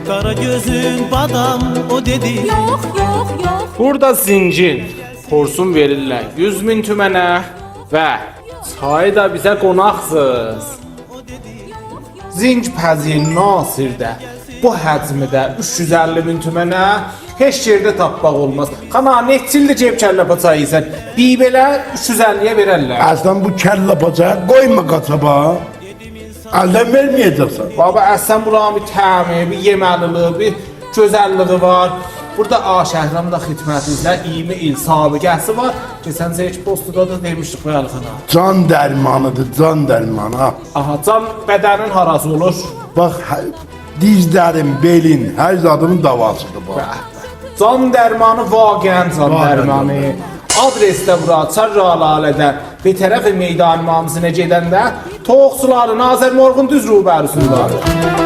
Kara gözün badam o dedi. Yok yok yok. Burada zincin, porsun verirlər 100.000 tümənə və çayı da bizə qonaqsız. Zinc pəzil Nasirdə bu həcmidə 350.000 tümənə heç yerdə tapmaq olmaz. Xana neçə ildir ceb kəllə paçayı yeyirsən? Bir belə 350-yə verərlər. Aslan bu kelle paçaya koyma kasaba. Elden vermeyeceksin. Baba əsən buranın bir təmi, bir yeməliliyi, bir gözəlliyi var. Burada A şəhramda xidmətinizdə 20 il sabiqəsi var. Keçən zeyç postuda da demişdik bu yalxana. Can dermanıdır, can dermanı. Ha. Aha, can bədənin harası olur? Bak dizlerin, belin, her zadının davasıdır bu. Can dərmanı vaqəən can Vaqəən dərmanı. Adresdə bura Çarralalədə bir tərəf meydan imamısına gedəndə Toğ suları Nazır Morğun düz rübərüsündə.